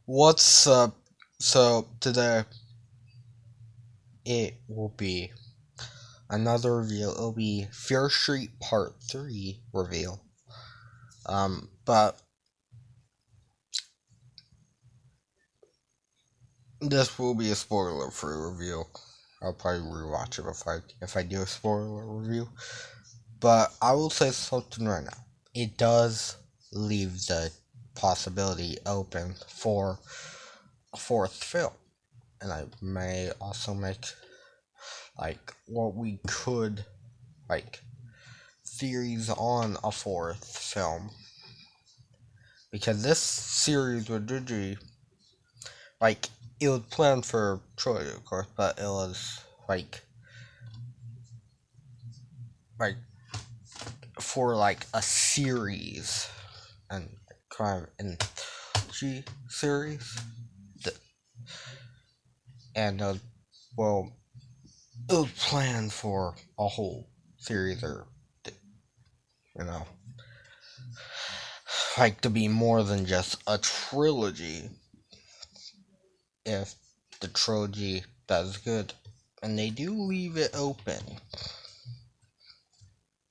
What's up? So today it will be another reveal. It'll be Fear Street Part 3 reveal. But this will be a spoiler-free review. I'll probably rewatch it if I do a spoiler review. But I will say something right now. It does leave the possibility open for a fourth film, and I may also make like what we could like theories on a fourth film, because this series with Gigi, like, it was planned for trilogy, of course, but it was like for like a series and crime and G series, and well, it was planned for a whole series, or you know, like to be more than just a trilogy. If the trilogy does good, and they do leave it open,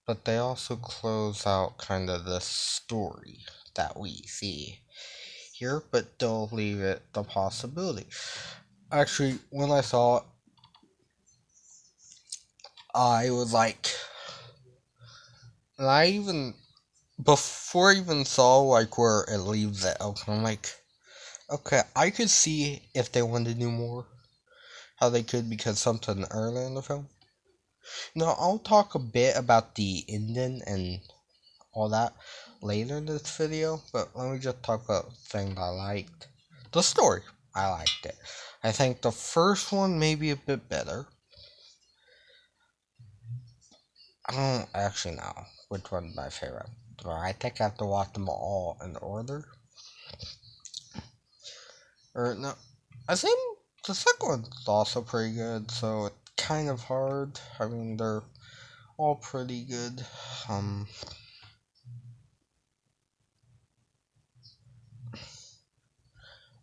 but they also close out kind of the story that we see here, but they'll leave it the possibility. Actually, when I saw it, I was like, and I even before I even saw like where it leaves it open, I'm like, okay, I could see if they wanted to do more, how they could, because something early in the film. Now I'll talk a bit about the ending and all that later in this video, but let me just talk about things I liked. The story, I liked it. I think the first one may be a bit better. I don't actually know which one's my favorite. But I think I have to watch them all in order. Or no, I think the second one's also pretty good, so it's kind of hard. I mean, they're all pretty good. Um,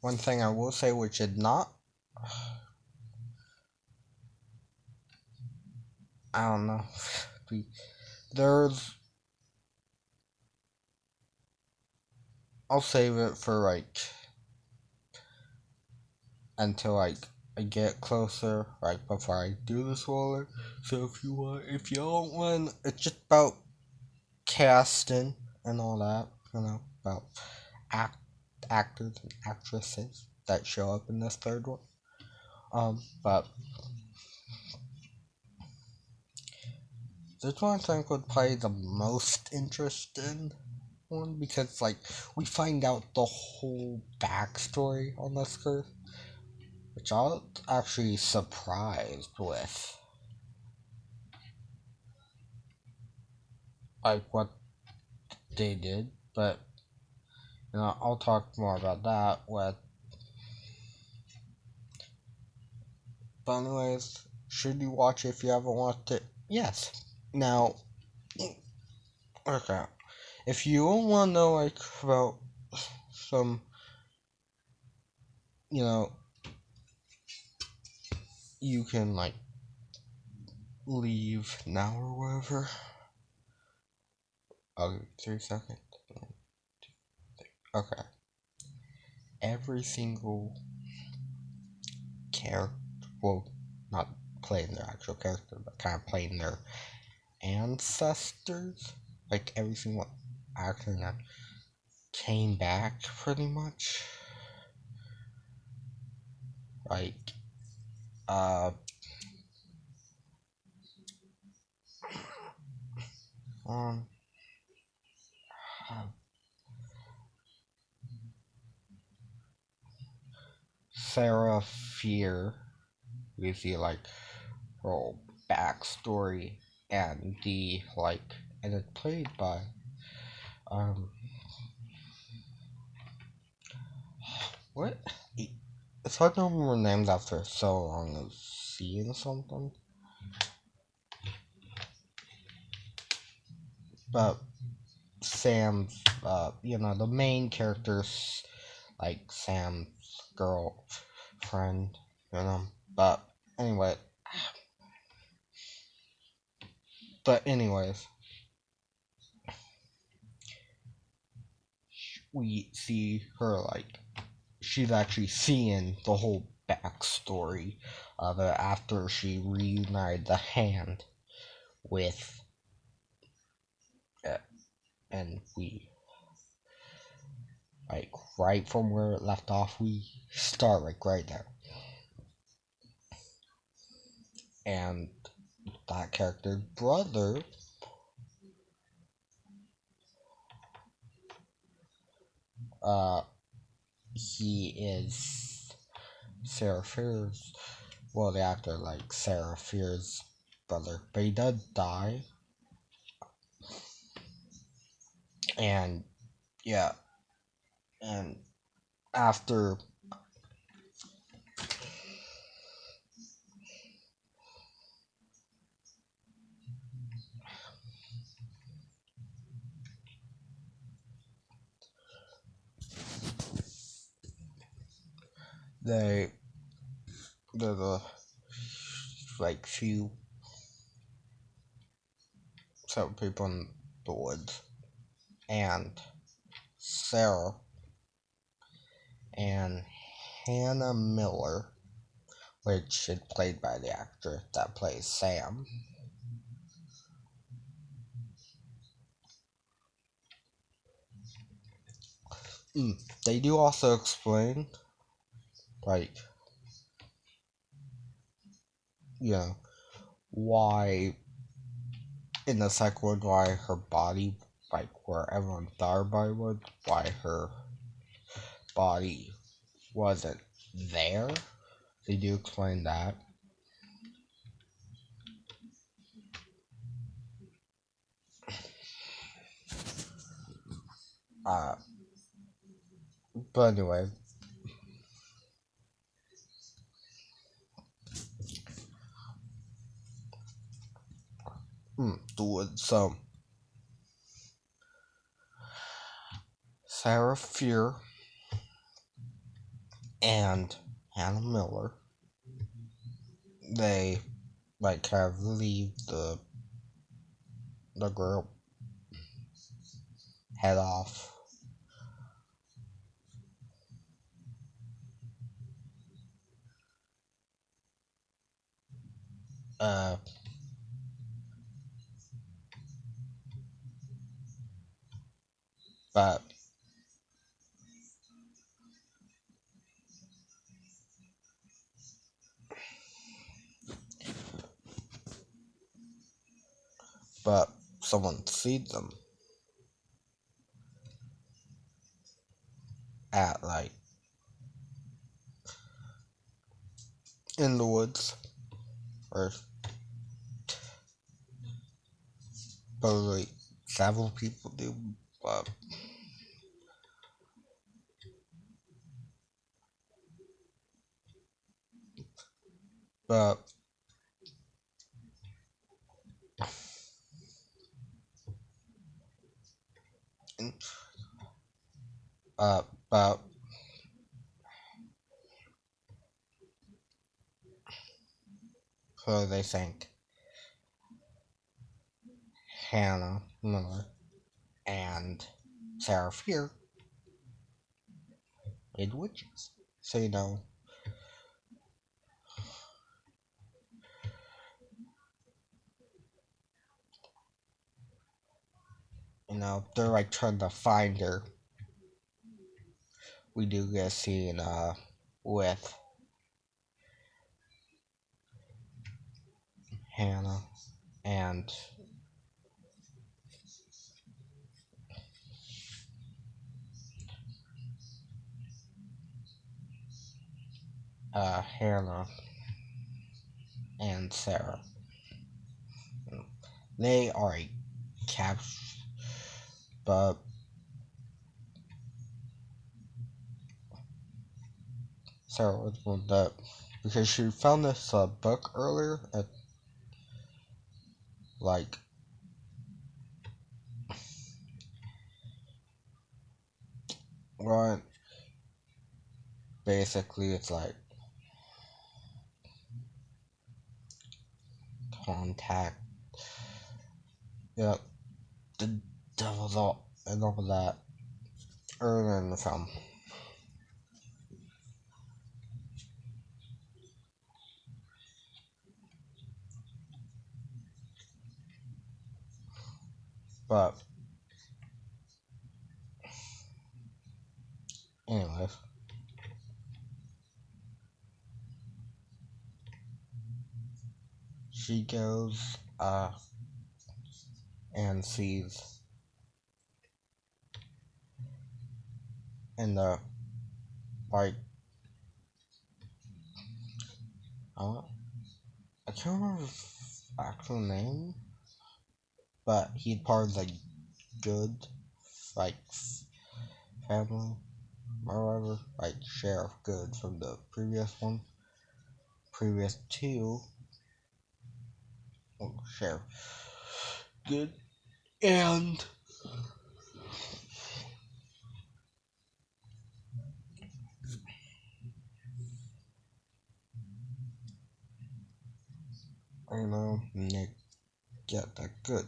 One thing I will say, which is not, I don't know. There's, I'll save it for like until I get closer, right before I do the spoiler. So if you don't want, it's just about casting and all that, about act actors and actresses that show up in this third one. But this one I think would probably the most interesting one, because like we find out the whole backstory on this curse, which I was actually surprised with, like what they did. But I'll talk more about that with. But anyways, should you watch it if you haven't watched it? Yes. Now, okay. If you want to know like about some, you know, you can like leave now or whatever. Okay, 3 seconds. Okay. Every single character, well, not playing their actual character, but kind of playing their ancestors, like every single actor that came back pretty much. Like, uh, um, Sarah Fear, we see like her whole backstory, and and it's played by, um, what? It's hard to remember names after so long of seeing something. But Sam's, the main character's like Sam's girlfriend, you know. But anyway, anyways, we see her like she's actually seeing the whole backstory of it after she reunited the hand with it, and we like right from where it left off, we start like right there, and that character's brother uh he is Sarah Fierce's, well, the actor like Sarah Fierce's brother, but he does die, and yeah, and after they there's a like few several people in the woods, and Sarah and Hannah Miller, which is played by the actor that plays Sam. They do also explain, like, you know, why in the second one, why her body, like where everyone thought her body was, why her body wasn't there. They do explain that. Uh, but anyway, the woods. So Sarah Fear and Hannah Miller, they like kind of leave the group, head off. Uh, but someone sees them at like in the woods, or probably several people do, but but uh but so they think Hannah Miller and Sarah Fear is witches. So they're like trying to find her. We do get a scene with Hannah and Hannah and Sarah. They are a captured, but Sarah was one that because she found this book earlier at like right basically it's like contact, yeah, the devil's all and all of that earlier in the film. But anyways, she goes and sees in the like uh, I can't remember his actual name, but he's part of the good like family or whatever, like Sheriff Good from the previous two, Sheriff Good, and Nick get that good.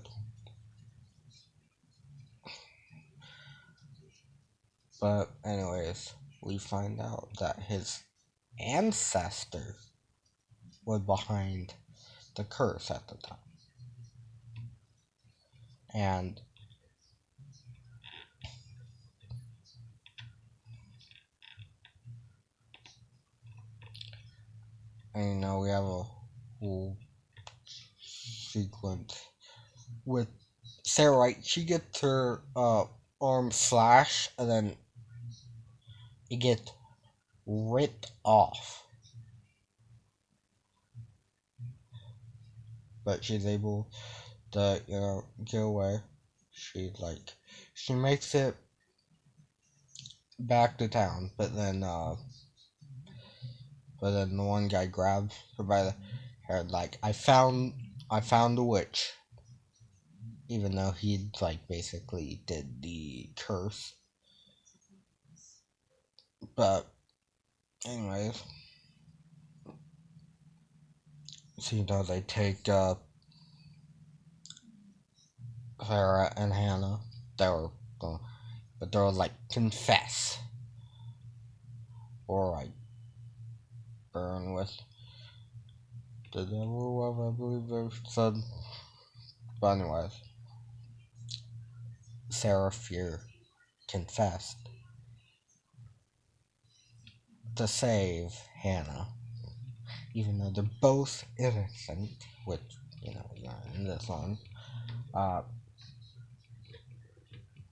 But anyways, we find out that his ancestor was behind the curse at the time. And we have a whole sequence with Sarah White. She gets her arm slashed and then it gets ripped off. But she's able to, get away. She makes it back to town, but then the one guy grabs her by the hair, like, I found the witch, even though he like basically did the curse. But anyways, so they take Sarah and Hannah. They were going, but they were like confess or like burn with the devil, whatever I believe they said. But anyways, Sarah Fear confessed to save Hannah, even though they're both innocent, which not in this one.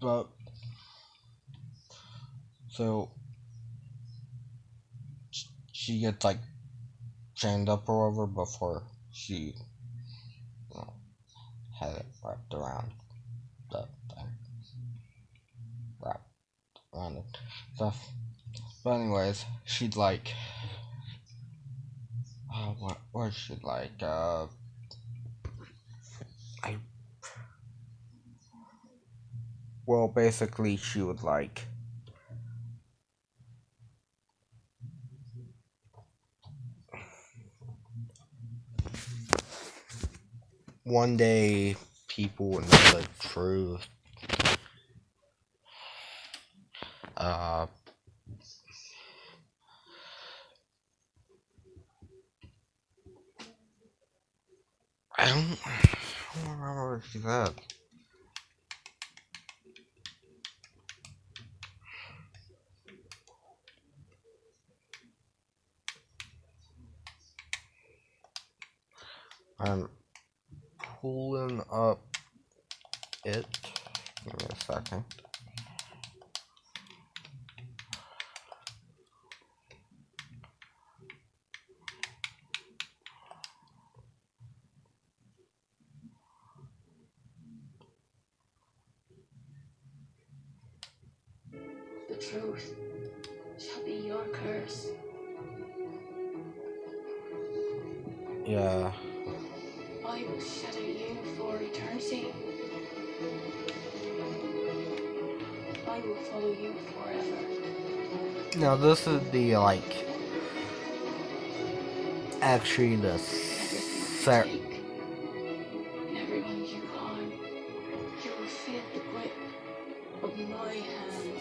But so she gets like chained up or whatever before she had it wrapped around the thing, wrapped around it stuff. But anyways, she'd like, what was she like? Well, basically, she would like. One day, people would know the truth. I don't remember what she said. I'm pulling up it. Give me a second. The truth shall be your curse. Yeah. I will shadow you for eternity. I will follow you forever. Now this is the like actually the Everything you take, and everyone you harm, you will feel the grip of my hand.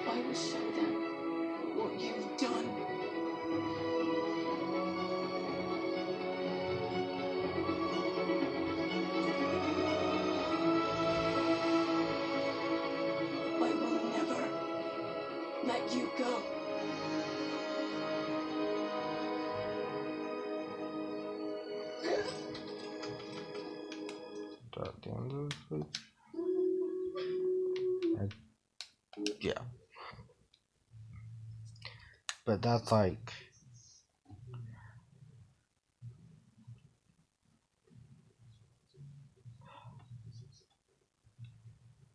I will show them what you've done. I will never let you go. at the end of this. Yeah, but that's like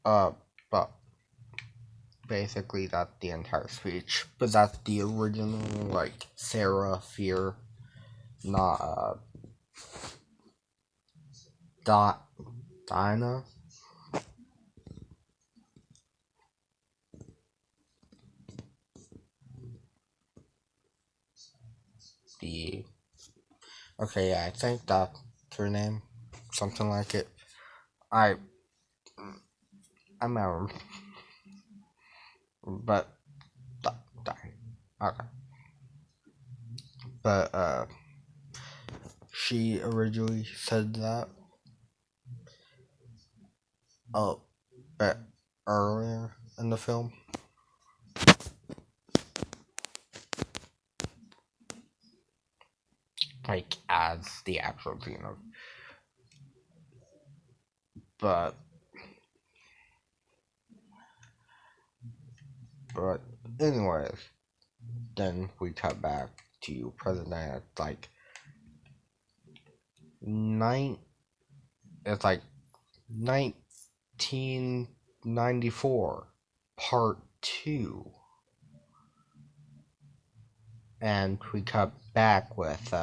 but basically that's the entire speech. But that's the original like Sarah Fear, not Dinah. The okay, yeah, I think that's her name, something like it. I'm out, but okay. But she originally said that bit earlier in the film. Like as the actual scene of, but anyways, then we cut back to present day. It's like it's like 1994 part 2, and we cut back with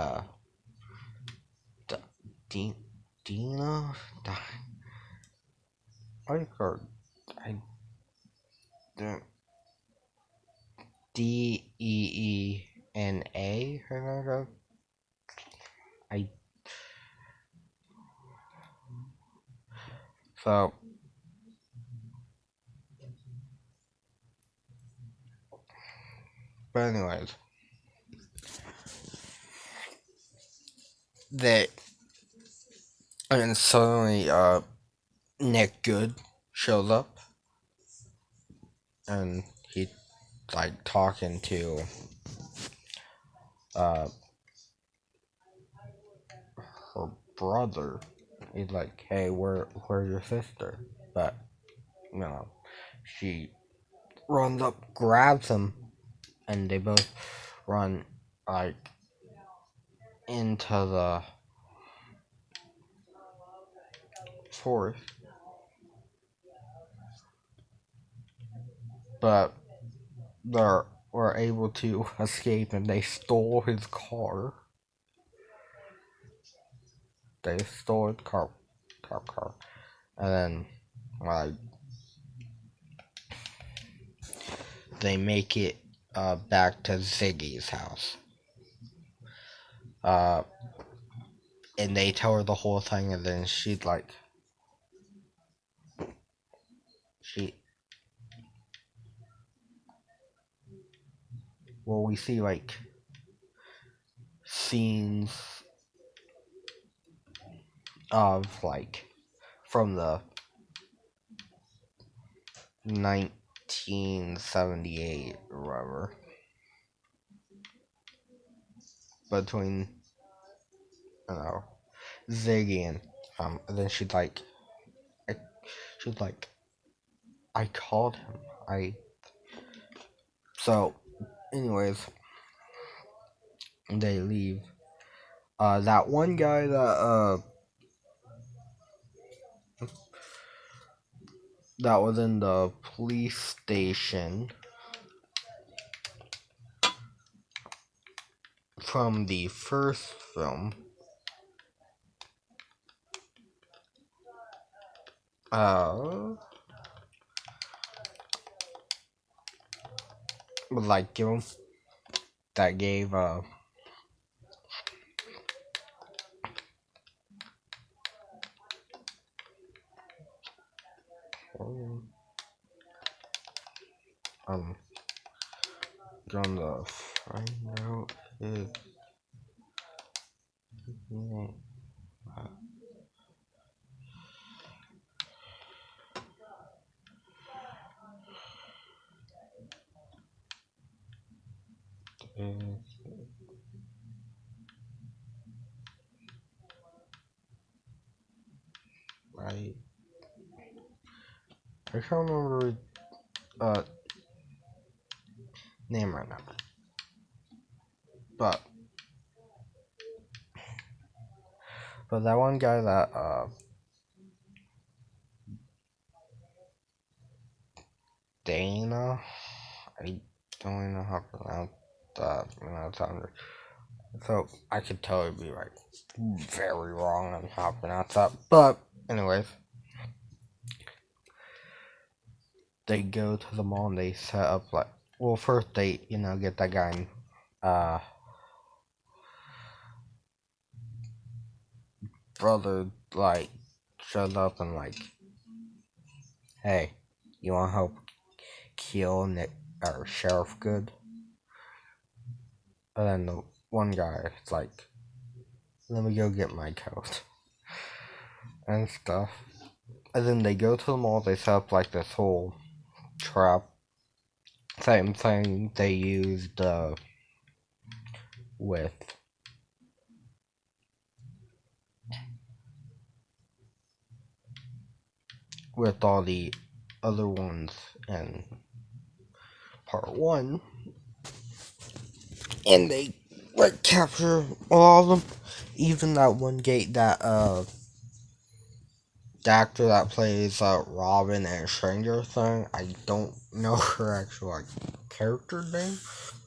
Dina. I don't. Deena. I so but anyways, they and suddenly Nick Good shows up and he like talking to her brother. He's like, "Hey, where's your sister?" But she runs up, grabs him, and they both run like into the forest. But they were able to escape, and they stole his car. They stole his car, and then like they make it back to Ziggy's house. And they tell her the whole thing, and then she's like, we see like scenes of like from the 1978 or whatever, between Ziggy and then she's like, I called him. So anyways, they leave. That one guy that was in the police station from the first film. would like give him that gave gonna find out his name. Right. I can't remember name right now. But that one guy that Dana, I don't even know how to pronounce that. So I could totally be like very wrong on how to pronounce that. But anyways, they go to the mall and they set up like, well, first they get that guy brother like shows up and like, hey, you want to help kill Nick or Sheriff Good? And then the one guy is like, let me go get my coat and stuff. And then they go to the mall, they set up like this whole trap. Same thing they used with all the other ones in part 1. And they like capture all of them. Even that one gate that the actor that plays Robin and Stranger Thing, I don't know her actual like character name.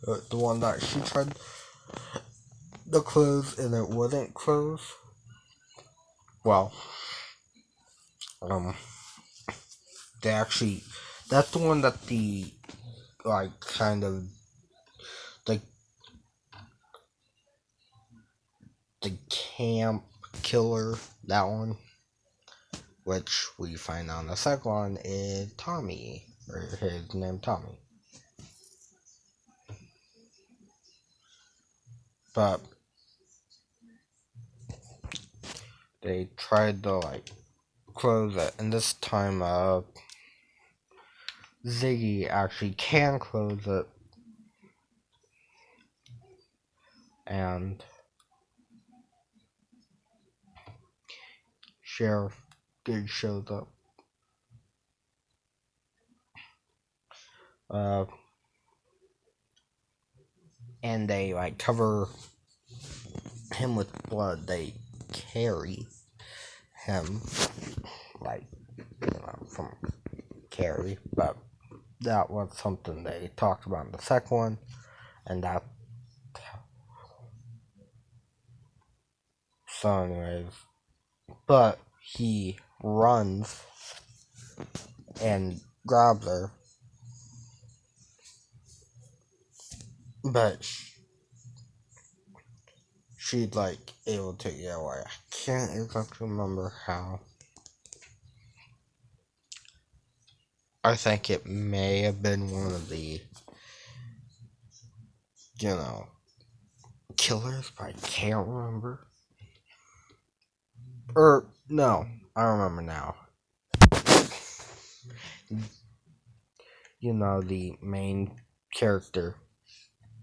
The one that she tried to close and it wouldn't close. Well, they actually, that's the one that the like kind of like the camp killer, that one, which we find out in the second one is Tommy, or his name Tommy. But they tried to like close it, and this time Ziggy actually can close it, and Sheriff Good shows up. And they like cover him with blood. They carry him like from Carrie, but that was something they talked about in the second one, and that. So, anyways, but he runs and grabs her, but she's like able to get away. I can't exactly remember how. I think it may have been one of the, killers, but I can't remember. Or, no, I remember now. The main character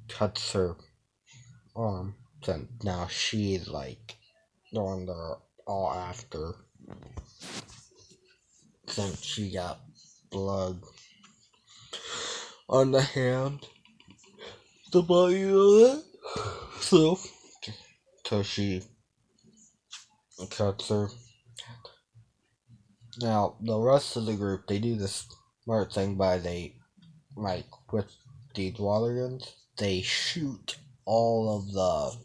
cuts her arm, and now she's like the one they're all after, since she got blood on the hand, the body of it. So she cuts her. Now the rest of the group, they do this smart thing by they like with these water guns, they shoot all of the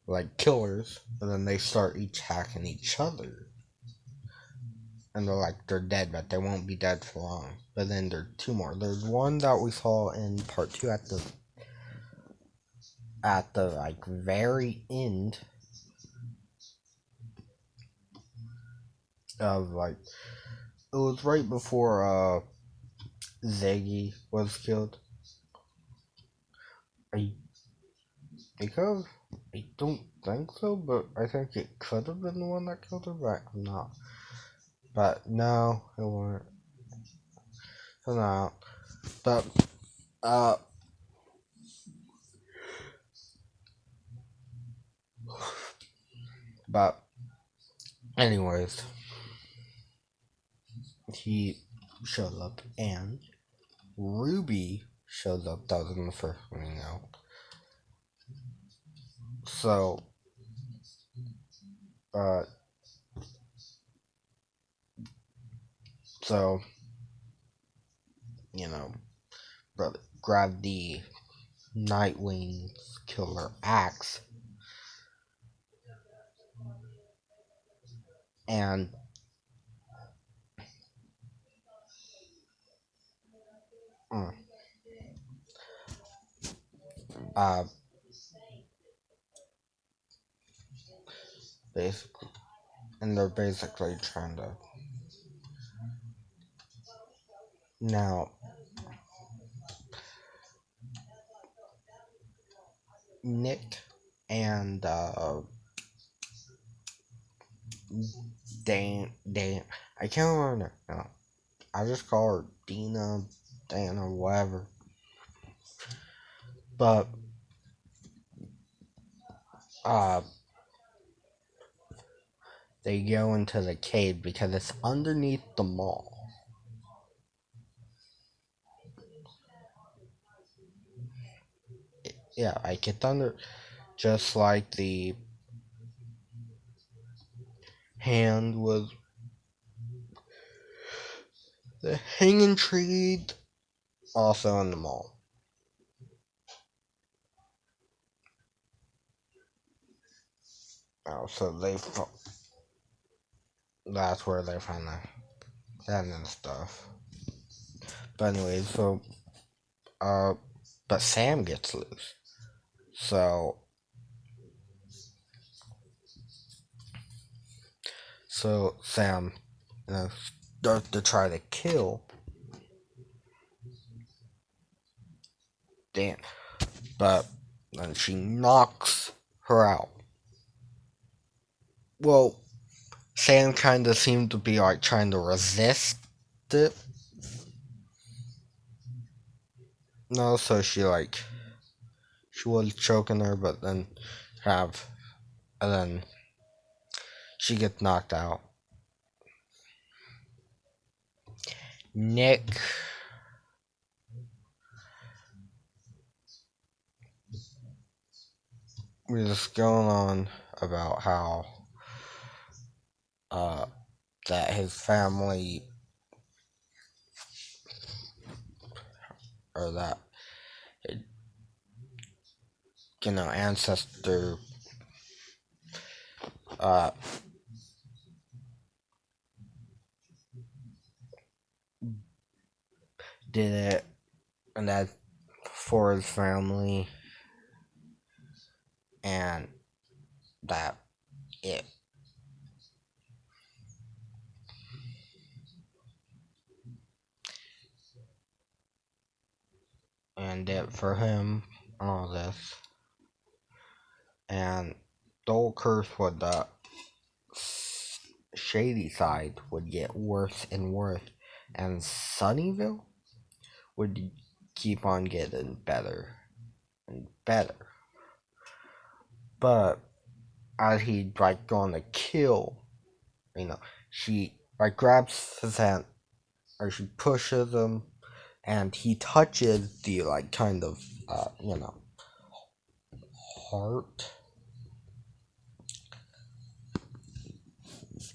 like killers, and then they start each hacking each other. and they're dead, but they won't be dead for long. But then there's two more. There's one that we saw in part 2 at the like very end of like, it was right before Ziggy was killed. I don't think so, but I think it could have been the one that killed her, but I'm not. But no, it wasn't. So no. But but anyways, he showed up and Ruby shows up. That was in the first one, you know. So so you know, brother grabbed the Nightwing's killer axe and uh basically, and they're basically trying to now Nick and Dane, I can't remember now. I just call her Dana, whatever. But they go into the cave because it's underneath the mall. Yeah, like it's under, just like the hand was, the hanging tree, also in the mall. Oh, so that's where they find that and stuff. But anyway, so but Sam gets loose. So Sam, you know, starts to try to kill Dan, but then she knocks her out. Well, Sam kind of seemed to be like trying to resist it. No, so she was choking her, but then and then she gets knocked out. Nick was going on about how that his family, or that, you know, ancestor did it, and that for his family, and that it for him, all this, and the whole curse with the shady side would get worse and worse, and Sunnyvale would keep on getting better and better. But as he going to kill, you know, she grabs his hand, or she pushes him, and he touches the kind of you know, heart.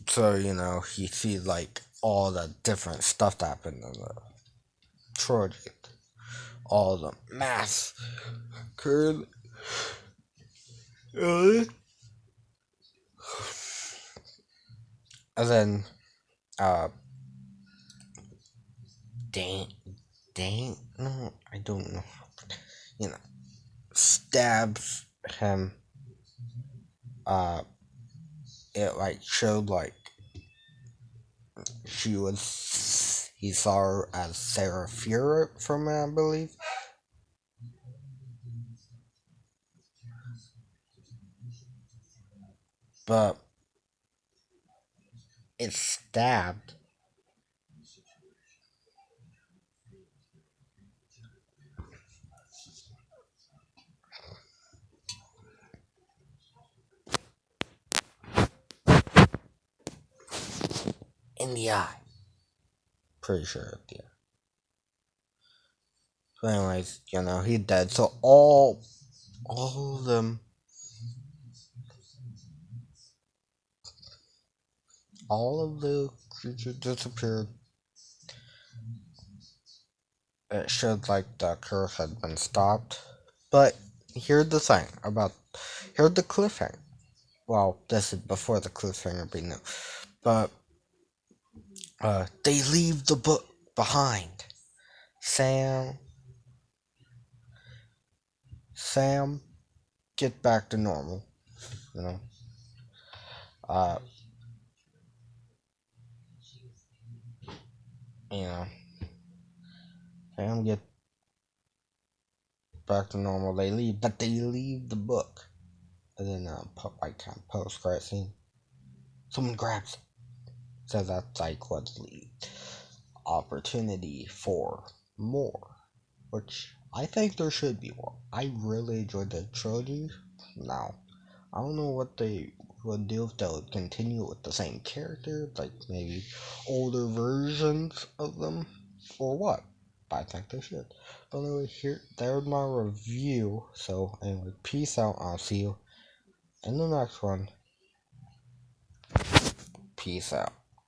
So, you know, he sees all the different stuff that happened in the project, all the massacre, and then uh Dane, no, I don't know, you know, stabs him. uh it like showed like he saw her as Sarah Fuhrer from it, I believe. But it stabbed in the eye. Pretty sure, yeah. So anyways, he dead. So all of them, all of the creatures disappeared. It showed like the curse had been stopped. But here's the thing about here's the cliffhanger. Well, this is before the cliffhanger be new. But they leave the book behind. Sam get back to normal. You know. Uh you know. Sam get back to normal. They leave, but they leave the book. And then post credit scene. Someone grabs it. So that's like what's the opportunity for more. Which I think there should be more. I really enjoyed the trilogy. Now, I don't know what they would do if they would continue with the same character, like maybe older versions of them, or what. But I think they should. But anyway, there's my review. So anyway, peace out. I'll see you in the next one. Peace out.